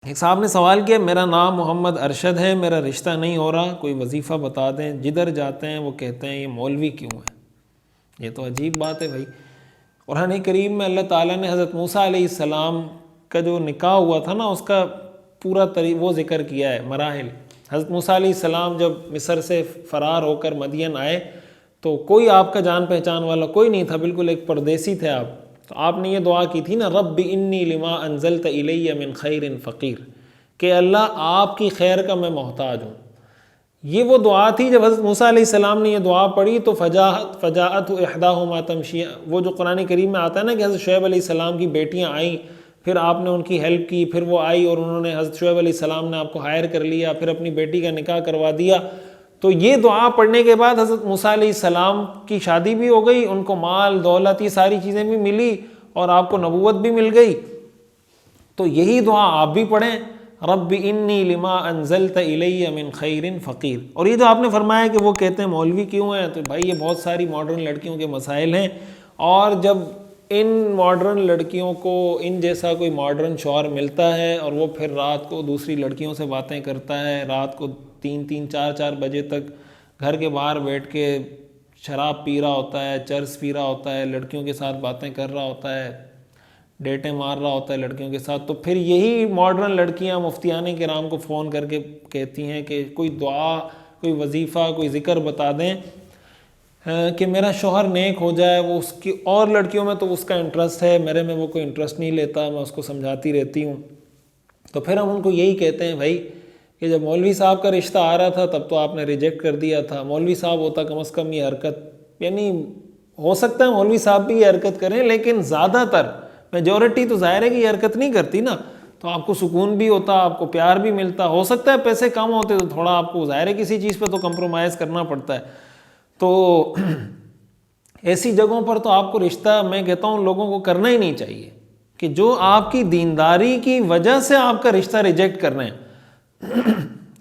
ایک صاحب نے سوال کیا، میرا نام محمد ارشد ہے، میرا رشتہ نہیں ہو رہا، کوئی وظیفہ بتا دیں، جدھر جاتے ہیں وہ کہتے ہیں یہ مولوی کیوں ہے؟ یہ تو عجیب بات ہے بھائی۔ قرآن کریم میں اللہ تعالیٰ نے حضرت موسیٰ علیہ السلام کا جو نکاح ہوا تھا نا، اس کا پورا وہ ذکر کیا ہے، مراحل۔ حضرت موسیٰ علیہ السلام جب مصر سے فرار ہو کر مدین آئے تو کوئی آپ کا جان پہچان والا کوئی نہیں تھا، بالکل ایک پردیسی تھے آپ۔ تو آپ نے یہ دعا کی تھی نا، رب انی لما انزلت الی من خیر فقیر، کہ اللہ آپ کی خیر کا میں محتاج ہوں۔ یہ وہ دعا تھی جب حضرت موسیٰ علیہ السلام نے یہ دعا پڑھی تو فجاءت احداہما تمشی، وہ جو قرآن کریم میں آتا ہے نا کہ حضرت شعیب علیہ السلام کی بیٹیاں آئیں، پھر آپ نے ان کی ہیلپ کی، پھر وہ آئی اور انہوں نے حضرت شعیب علیہ السلام نے آپ کو ہائر کر لیا، پھر اپنی بیٹی کا نکاح کروا دیا۔ تو یہ دعا پڑھنے کے بعد حضرت موسیٰ علیہ السلام کی شادی بھی ہو گئی، ان کو مال دولت یہ ساری چیزیں بھی ملی اور آپ کو نبوت بھی مل گئی۔ تو یہی دعا آپ بھی پڑھیں، رب انی لما انزلت الی من خیر فقیر۔ اور یہ جو آپ نے فرمایا کہ وہ کہتے ہیں مولوی کیوں ہیں، تو بھائی یہ بہت ساری ماڈرن لڑکیوں کے مسائل ہیں، اور جب ان ماڈرن لڑکیوں کو ان جیسا کوئی ماڈرن شوہر ملتا ہے اور وہ پھر رات کو دوسری لڑکیوں سے باتیں کرتا ہے، رات کو 3 4 بجے تک گھر کے باہر بیٹھ کے شراب پی رہا ہوتا ہے، چرس پی رہا ہوتا ہے، لڑکیوں کے ساتھ باتیں کر رہا ہوتا ہے، ڈیٹیں مار رہا ہوتا ہے لڑکیوں کے ساتھ، تو پھر یہی ماڈرن لڑکیاں مفتیان کرام کو فون کر کے کہتی ہیں کہ کوئی دعا، کوئی وظیفہ، کوئی ذکر بتا دیں کہ میرا شوہر نیک ہو جائے۔ وہ اس کی اور لڑکیوں میں تو اس کا انٹرسٹ ہے، میرے میں وہ کوئی انٹرسٹ نہیں لیتا، میں اس کو سمجھاتی رہتی ہوں۔ تو پھر ہم ان کو یہی کہتے ہیں بھائی کہ جب مولوی صاحب کا رشتہ آ رہا تھا تب تو آپ نے ریجیکٹ کر دیا تھا، مولوی صاحب ہوتا کم از کم یہ حرکت، یعنی ہو سکتا ہے مولوی صاحب بھی یہ حرکت کریں، لیکن زیادہ تر میجورٹی تو ظاہر ہے کہ یہ حرکت نہیں کرتی نا، تو آپ کو سکون بھی ہوتا، آپ کو پیار بھی ملتا۔ ہو سکتا ہے پیسے کم ہوتے تو تھوڑا آپ کو ظاہر ہے کسی چیز پہ تو کمپرومائز کرنا پڑتا ہے، تو ایسی جگہوں پر تو آپ کو رشتہ، میں کہتا ہوں لوگوں کو کرنا ہی نہیں چاہیے، کہ جو آپ کی دینداری کی وجہ سے آپ کا رشتہ ریجیکٹ کر رہے ہیں،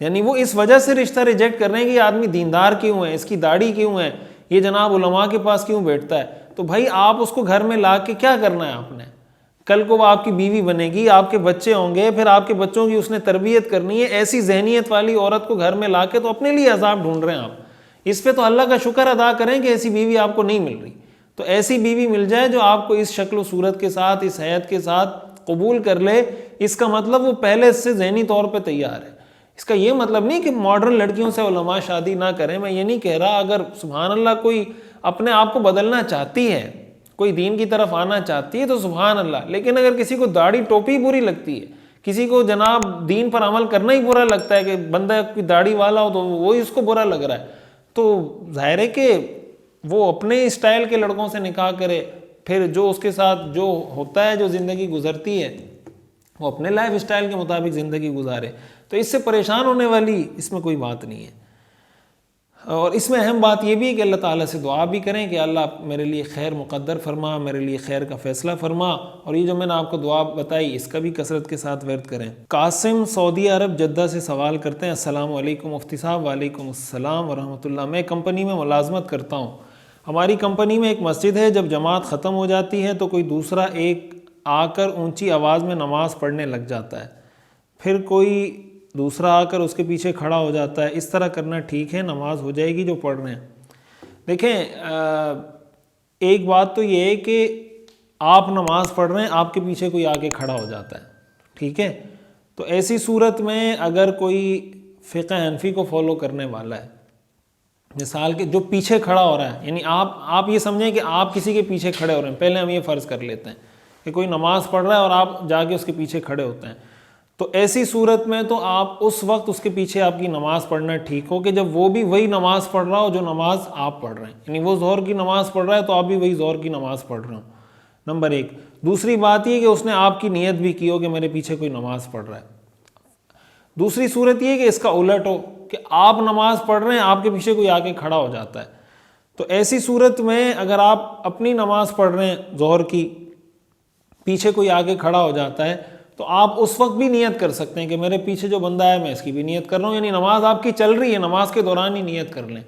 یعنی وہ اس وجہ سے رشتہ ریجیکٹ کر رہے ہیں کہ یہ آدمی دیندار کیوں ہے، اس کی داڑھی کیوں ہے، یہ جناب علماء کے پاس کیوں بیٹھتا ہے، تو بھائی آپ اس کو گھر میں لا کے کیا کرنا ہے آپ نے؟ کل کو وہ آپ کی بیوی بنے گی، آپ کے بچے ہوں گے، پھر آپ کے بچوں کی اس نے تربیت کرنی ہے، ایسی ذہنیت والی عورت کو گھر میں لا کے تو اپنے لیے عذاب ڈھونڈ رہے ہیں آپ۔ اس پہ تو اللہ کا شکر ادا کریں کہ ایسی بیوی آپ کو نہیں مل رہی، تو ایسی بیوی مل جائے جو آپ کو اس شکل و صورت کے ساتھ، اس حیت کے ساتھ قبول کر لے، اس کا مطلب وہ پہلے سے ذہنی طور پہ تیار ہے۔ اس کا یہ مطلب نہیں کہ ماڈرن لڑکیوں سے علماء شادی نہ کریں، میں یہ نہیں کہہ رہا، اگر سبحان اللہ کوئی اپنے آپ کو بدلنا چاہتی ہے، کوئی دین کی طرف آنا چاہتی ہے تو سبحان اللہ، لیکن اگر کسی کو داڑھی ٹوپی بری لگتی ہے، کسی کو جناب دین پر عمل کرنا ہی برا لگتا ہے، کہ بندہ کوئی داڑھی والا ہو تو وہی اس کو برا لگ رہا ہے، تو ظاہر ہے کہ وہ اپنے اسٹائل کے لڑکوں سے نکاح کرے، پھر جو اس کے ساتھ جو ہوتا ہے، جو زندگی گزرتی ہے، وہ اپنے لائف اسٹائل کے مطابق زندگی گزارے، تو اس سے پریشان ہونے والی اس میں کوئی بات نہیں ہے۔ اور اس میں اہم بات یہ بھی ہے کہ اللہ تعالیٰ سے دعا بھی کریں کہ اللہ میرے لیے خیر مقدر فرما، میرے لیے خیر کا فیصلہ فرما، اور یہ جو میں نے آپ کو دعا بتائی اس کا بھی کثرت کے ساتھ ورد کریں۔ قاسم سعودی عرب جدہ سے سوال کرتے ہیں، السلام علیکم مفتی صاحب۔ وعلیکم السلام ورحمۃ اللہ۔ میں کمپنی میں ملازمت کرتا ہوں، ہماری کمپنی میں ایک مسجد ہے، جب جماعت ختم ہو جاتی ہے تو کوئی دوسرا ایک آ کر اونچی آواز میں نماز پڑھنے لگ جاتا ہے، پھر کوئی دوسرا آ کر اس کے پیچھے کھڑا ہو جاتا ہے، اس طرح کرنا ٹھیک ہے؟ نماز ہو جائے گی جو پڑھ رہے ہیں؟ دیکھیں، ایک بات تو یہ ہے کہ آپ نماز پڑھ رہے ہیں، آپ کے پیچھے کوئی آ کے کھڑا ہو جاتا ہے، ٹھیک ہے، تو ایسی صورت میں اگر کوئی فقہ حنفی کو فالو کرنے والا ہے، مثال کے جو پیچھے کھڑا ہو رہا ہے، یعنی آپ یہ سمجھیں کہ آپ کسی کے پیچھے کھڑے ہو رہے ہیں، پہلے ہم یہ فرض کر لیتے ہیں کہ کوئی نماز پڑھ رہا ہے اور آپ جا کے اس کے پیچھے کھڑے ہوتے ہیں، تو ایسی صورت میں تو آپ اس وقت اس کے پیچھے آپ کی نماز پڑھنا ٹھیک ہو کہ جب وہ بھی وہی نماز پڑھ رہا ہو جو نماز آپ پڑھ رہے ہیں، یعنی وہ ظہر کی نماز پڑھ رہا ہے تو آپ بھی وہی ظہر کی نماز پڑھ رہے ہو، نمبر ایک۔ دوسری بات یہ کہ اس نے آپ کی نیت بھی کی ہو کہ میرے پیچھے کوئی نماز پڑھ رہا ہے۔ دوسری صورت یہ کہ اس کا الٹ ہو کہ آپ نماز پڑھ رہے ہیں، آپ کے پیچھے کوئی آ کے کھڑا ہو جاتا ہے، تو ایسی صورت میں اگر آپ اپنی نماز پڑھ رہے ہیں ظہر کی، پیچھے کوئی آگے کھڑا ہو جاتا ہے، تو آپ اس وقت بھی نیت کر سکتے ہیں کہ میرے پیچھے جو بندہ ہے میں اس کی بھی نیت کر رہا ہوں، یعنی نماز آپ کی چل رہی ہے، نماز کے دوران ہی نیت کر لیں،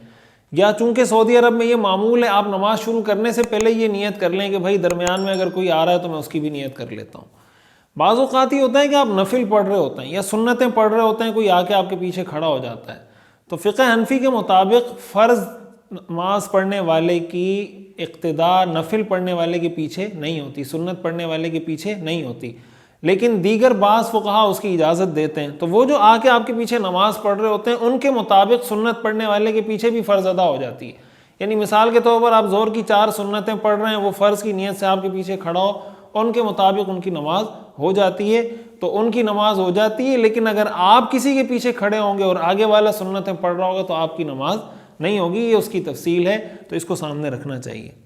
یا چونکہ سعودی عرب میں یہ معمول ہے آپ نماز شروع کرنے سے پہلے یہ نیت کر لیں کہ بھائی درمیان میں اگر کوئی آ رہا ہے تو میں اس کی بھی نیت کر لیتا ہوں۔ بعض اوقات یہ ہوتا ہے کہ آپ نفل پڑھ رہے ہوتے ہیں یا سنتیں پڑھ رہے ہوتے ہیں، کوئی آ کے آپ کے پیچھے کھڑا ہو جاتا ہے، تو فقہ حنفی کے مطابق فرض نماز پڑھنے والے کی اقتداء نفل پڑھنے والے کے پیچھے نہیں ہوتی، سنت پڑھنے والے کے پیچھے نہیں ہوتی، لیکن دیگر بعض فقہا اس کی اجازت دیتے ہیں، تو وہ جو آ کے آپ کے پیچھے نماز پڑھ رہے ہوتے ہیں ان کے مطابق سنت پڑھنے والے کے پیچھے بھی فرض ادا ہو جاتی ہے۔ یعنی مثال کے طور پر آپ ظہر کی 4 سنتیں پڑھ رہے ہیں، وہ فرض کی نیت سے آپ کے پیچھے کھڑا ہو، ان کے مطابق ان کی نماز ہو جاتی ہے، تو ان کی نماز ہو جاتی ہے، لیکن اگر آپ کسی کے پیچھے کھڑے ہوں گے اور آگے والا سنتیں پڑھ رہا ہوگا تو آپ کی نماز نہیں ہوگی۔ یہ اس کی تفصیل ہے، تو اس کو سامنے رکھنا چاہیے۔